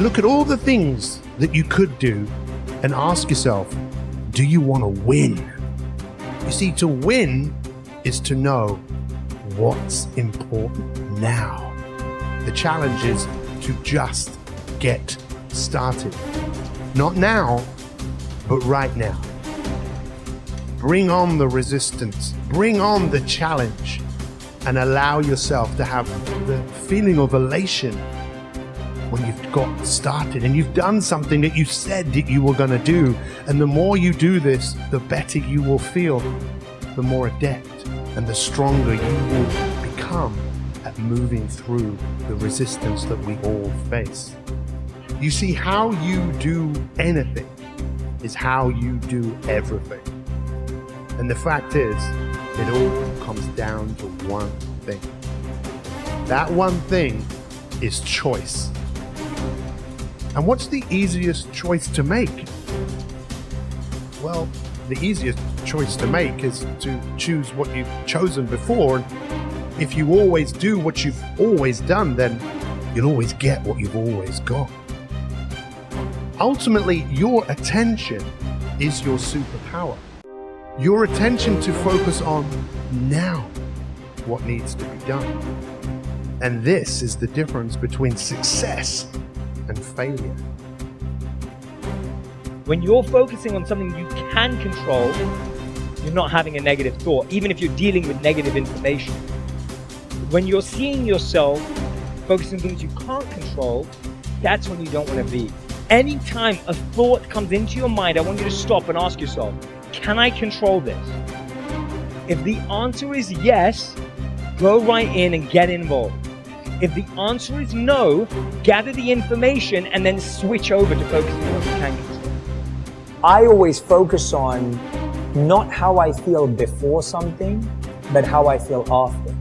Look at all the things that you could do and ask yourself, do you want to win? You see, to win is to know what's important now. The challenge is to just get started. Not now, but right now. Bring on the resistance, bring on the challenge, and allow yourself to have the feeling of elation when you've got started and you've done something that you said that you were going to do. And the more you do this, the better you will feel, the more adept and the stronger you will become at moving through the resistance that we all face. You see, how you do anything is how you do everything. And the fact is, it all comes down to one thing. That one thing is choice. And what's the easiest choice to make? Well, the easiest choice to make is to choose what you've chosen before. And if you always do what you've always done, then you'll always get what you've always got. Ultimately, your attention is your superpower. Your attention to focus on now what needs to be done. And this is the difference between success and failure. When you're focusing on something you can control, you're not having a negative thought, even if you're dealing with negative information. When you're seeing yourself focusing on things you can't control, that's when you don't want to be. Anytime a thought comes into your mind, I want you to stop and ask yourself, can I control this? If the answer is yes, go right in and get involved. If the answer is no, gather the information and then switch over to focusing on what you can control. I always focus on not how I feel before something, but how I feel after.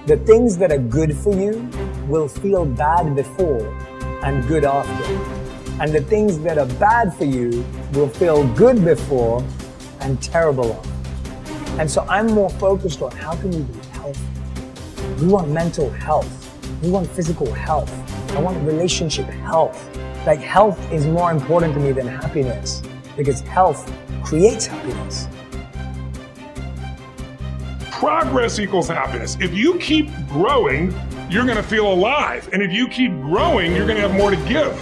The things that are good for you will feel bad before and good after. And the things that are bad for you will feel good before and terrible after. And so I'm more focused on how can we be healthy. We want mental health. We want physical health. I want relationship health. Like, health is more important to me than happiness, because health creates happiness. Progress equals happiness. If you keep growing, you're going to feel alive. And if you keep growing, you're going to have more to give.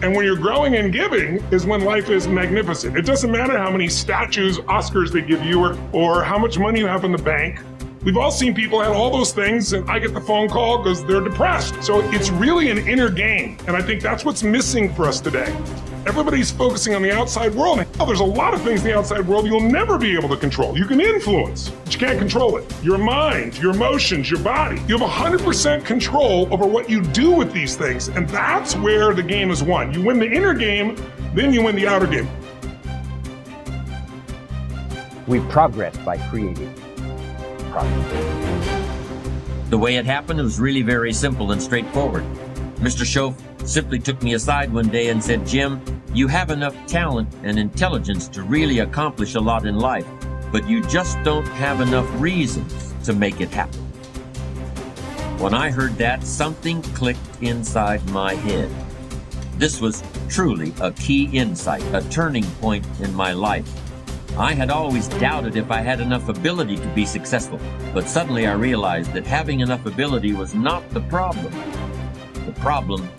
And when you're growing and giving is when life is magnificent. It doesn't matter how many statues, Oscars they give you, or how much money you have in the bank. We've all seen people have all those things, and I get the phone call because they're depressed. So it's really an inner game. And I think that's what's missing for us today. Everybody's focusing on the outside world. Hell, there's a lot of things in the outside world you'll never be able to control. You can influence, but you can't control it. Your mind, your emotions, your body. You have 100% control over what you do with these things. And that's where the game is won. You win the inner game, then you win the outer game. We progress by creating progress. The way it happened was really very simple and straightforward. Mr. Schoaf simply took me aside one day and said, "Jim, you have enough talent and intelligence to really accomplish a lot in life, but you just don't have enough reasons to make it happen." When I heard that, something clicked inside my head. This was truly a key insight, a turning point in my life. I had always doubted if I had enough ability to be successful, but suddenly I realized that having enough ability was not the problem. The problem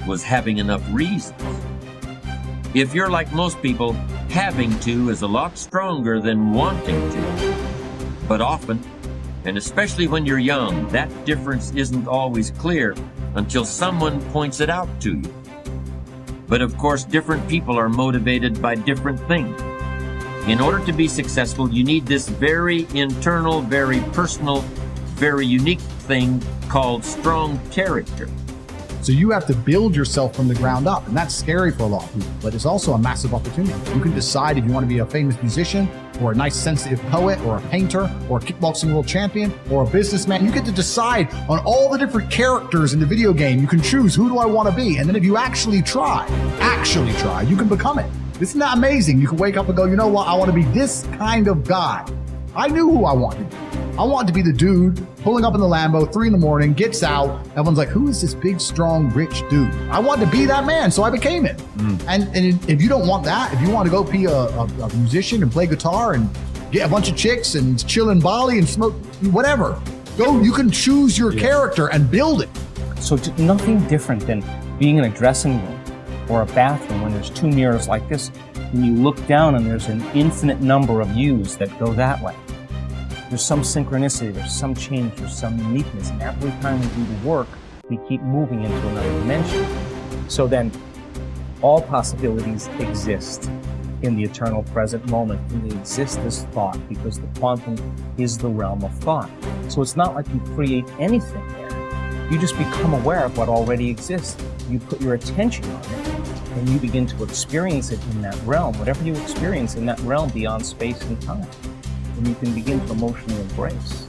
was having enough reasons. If you're like most people, having to is a lot stronger than wanting to. But often, and especially when you're young, that difference isn't always clear until someone points it out to you. But of course, different people are motivated by different things. In order to be successful, you need this very internal, very personal, very unique thing called strong character. So you have to build yourself from the ground up, and that's scary for a lot of people, but it's also a massive opportunity. You can decide if you want to be a famous musician, or a nice sensitive poet, or a painter, or a kickboxing world champion, or a businessman. You get to decide on all the different characters in the video game. You can choose, who do I want to be? And then if you actually try, you can become it. Isn't that amazing? You can wake up and go, you know what? I want to be this kind of guy. I knew who I wanted to be. I want to be the dude pulling up in the Lambo, 3 a.m, gets out. Everyone's like, who is this big, strong, rich dude? I wanted to be that man, so I became it. And if you don't want that, if you want to go be a musician and play guitar and get a bunch of chicks and chill in Bali and smoke, whatever, go, you can choose your character and build it. So nothing different than being in a dressing room or a bathroom when there's 2 mirrors like this, and you look down and there's an infinite number of yous that go that way. There's some synchronicity, there's some change, there's some uniqueness, and every time we do the work, we keep moving into another dimension. So then, all possibilities exist in the eternal present moment, and they exist as thought, because the quantum is the realm of thought. So it's not like you create anything there. You just become aware of what already exists. You put your attention on it, and you begin to experience it in that realm, whatever you experience in that realm beyond space and time. And you can begin to emotionally embrace.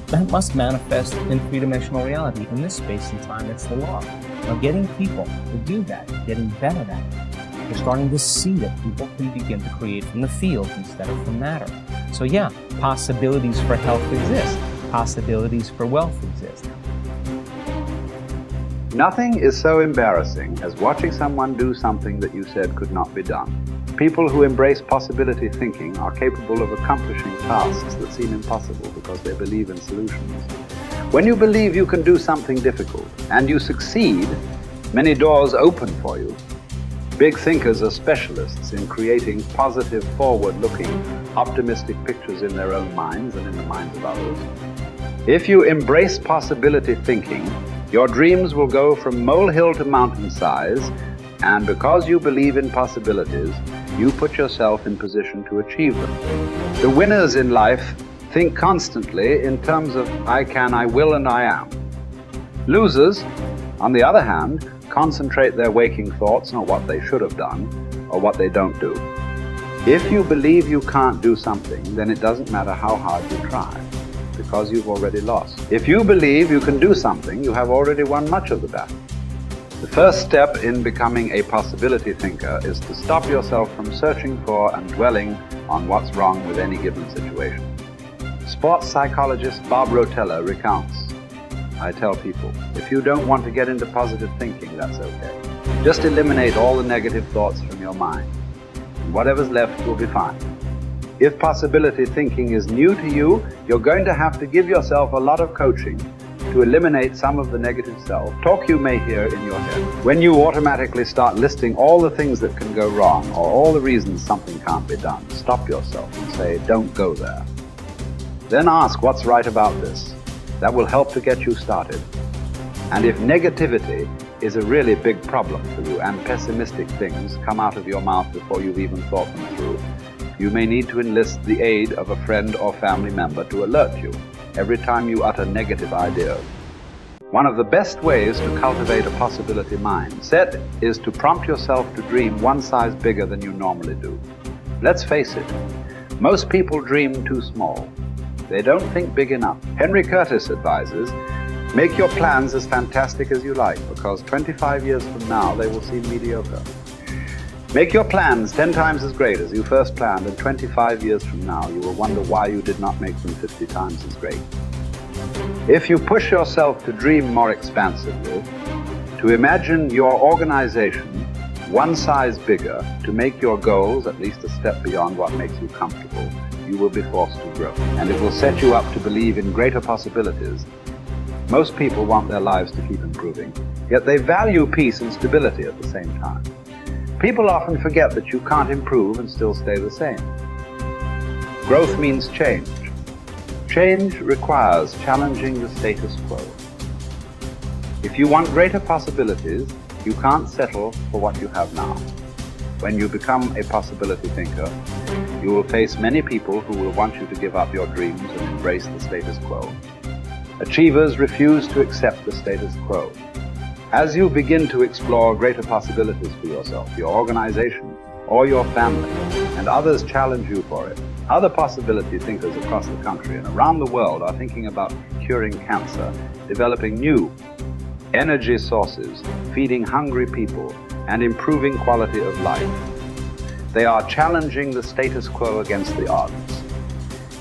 That must manifest in three-dimensional reality. In this space and time, it's the law. Now, getting people to do that, getting better at it, we're starting to see that people can begin to create from the field instead of from matter. So yeah, possibilities for health exist. Possibilities for wealth exist. Nothing is so embarrassing as watching someone do something that you said could not be done. People who embrace possibility thinking are capable of accomplishing tasks that seem impossible because they believe in solutions. When you believe you can do something difficult and you succeed, many doors open for you. Big thinkers are specialists in creating positive, forward-looking, optimistic pictures in their own minds and in the minds of others. If you embrace possibility thinking, your dreams will go from molehill to mountain size, and because you believe in possibilities, you put yourself in position to achieve them. The winners in life think constantly in terms of I can, I will, and I am. Losers, on the other hand, concentrate their waking thoughts on what they should have done or what they don't do. If you believe you can't do something, then it doesn't matter how hard you try, because you've already lost. If you believe you can do something, you have already won much of the battle. The first step in becoming a possibility thinker is to stop yourself from searching for and dwelling on what's wrong with any given situation. Sports psychologist Bob Rotella recounts, I tell people, if you don't want to get into positive thinking, that's okay. Just eliminate all the negative thoughts from your mind, and whatever's left will be fine. If possibility thinking is new to you, you're going to have to give yourself a lot of coaching to eliminate some of the negative self-talk you may hear in your head. When you automatically start listing all the things that can go wrong or all the reasons something can't be done, stop yourself and say, don't go there. Then ask what's right about this. That will help to get you started. And if negativity is a really big problem for you and pessimistic things come out of your mouth before you've even thought them through, you may need to enlist the aid of a friend or family member to alert you every time you utter negative ideas. One of the best ways to cultivate a possibility mindset is to prompt yourself to dream one size bigger than you normally do. Let's face it, most people dream too small. They don't think big enough. Henry Curtis advises, make your plans as fantastic as you like, because 25 years from now they will seem mediocre. Make your plans 10 times as great as you first planned, and 25 years from now you will wonder why you did not make them 50 times as great. If you push yourself to dream more expansively, to imagine your organization one size bigger, to make your goals at least a step beyond what makes you comfortable, you will be forced to grow. And it will set you up to believe in greater possibilities. Most people want their lives to keep improving, yet they value peace and stability at the same time. People often forget that you can't improve and still stay the same. Growth means change. Change requires challenging the status quo. If you want greater possibilities, you can't settle for what you have now. When you become a possibility thinker, you will face many people who will want you to give up your dreams and embrace the status quo. Achievers refuse to accept the status quo. As you begin to explore greater possibilities for yourself, your organization, or your family, and others challenge you for it, other possibility thinkers across the country and around the world are thinking about curing cancer, developing new energy sources, feeding hungry people, and improving quality of life. They are challenging the status quo against the odds.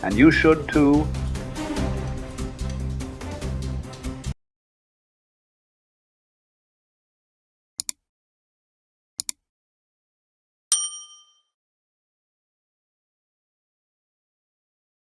And you should too,